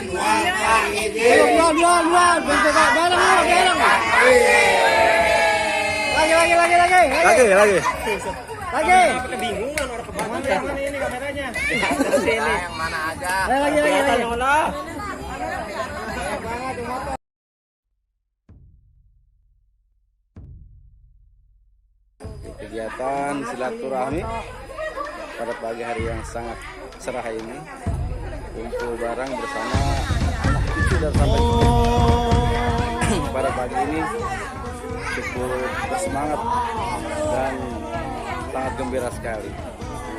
Duluan. Bareng. Lagi. Kebingungan orang kemana ini kameranya. Yang mana aja. Lagi. Kegiatan silaturahmi pada pagi hari yang sangat cerah ini, kumpul bareng bersama anak cucu dan sampai pada pagi ini cukup bersemangat dan sangat gembira sekali.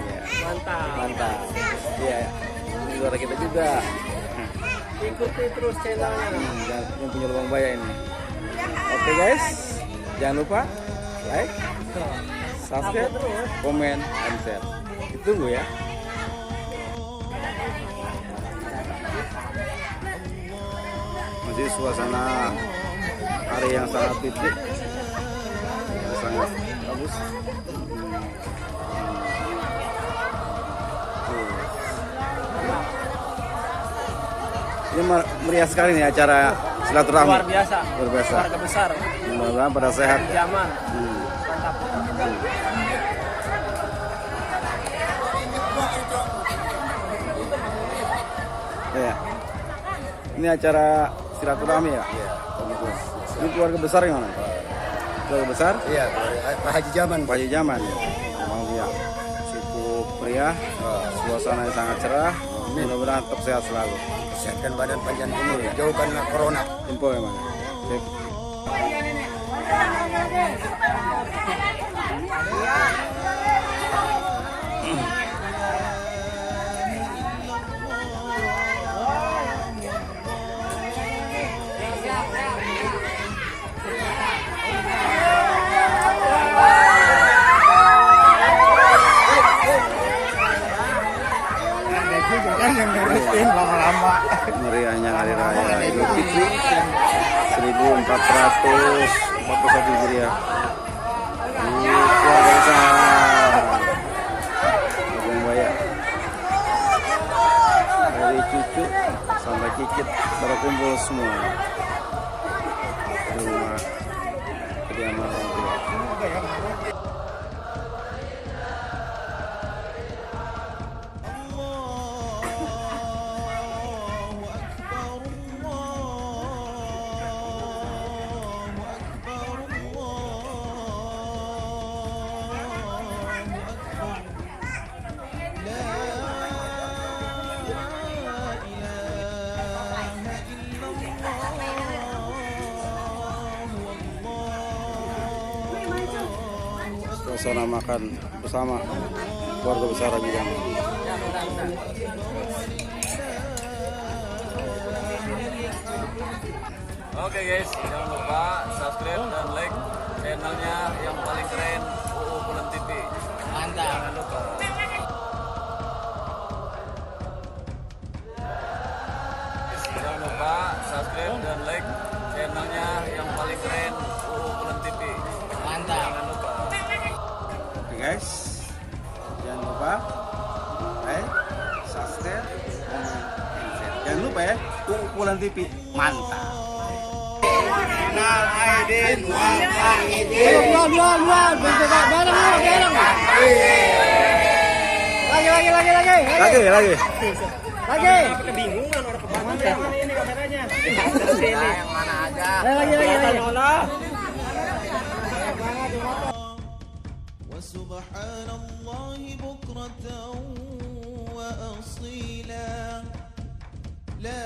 Ya. Mantap. Iya, ini suara kita juga. Ikuti terus channelnya. Yang punya lubang baya ini. Oke guys, jangan lupa like, subscribe, komen, dan share. Ditunggu ya. Masih suasana hari yang sangat titik, yang sangat bagus. Ini meriah sekali nih acara silaturahmi. Luar biasa. Keluarga besar. Mudah-mudahan pada sehat. Zaman. Mantap. Ya. Ini acara silaturahmi ya? Iya. Ini keluarga besar gimana? Keluarga besar? Iya, Pak Haji Jaman. Pak Haji Jaman. Memang ya cukup meriah, suasana yang sangat cerah. Mudah-mudahan tetap sehat selalu. Sehatkan badan panjang umur, jauhkan corona. Info ya, Mas. Sip. Meriahnya hari raya Idul Fitri 1441 Hijriah. Keluarga besar Lubang Baya, dari cucu sampai cicit berkumpul semua di rumah kediaman orang tua. Suasana makan bersama keluarga besar Haji Jaman. Oke guys, jangan lupa subscribe dan like channelnya yang paling keren, UU Pulen TV. Mantap. Jangan lupa. Jangan lupa subscribe dan like channelnya yang paling keren, UU Pulen TV. Mantap. Jangan lupa. Oke guys, jangan lupa like, subscribe, dan share. Jangan lupa ya, UU Pulen TV. Mantap. Duluan. Bareng. Lagi. Kebingungan orang kemana ini kameranya. Yang mana aja. Lagi. Subhanallahi bukratan wa asila. La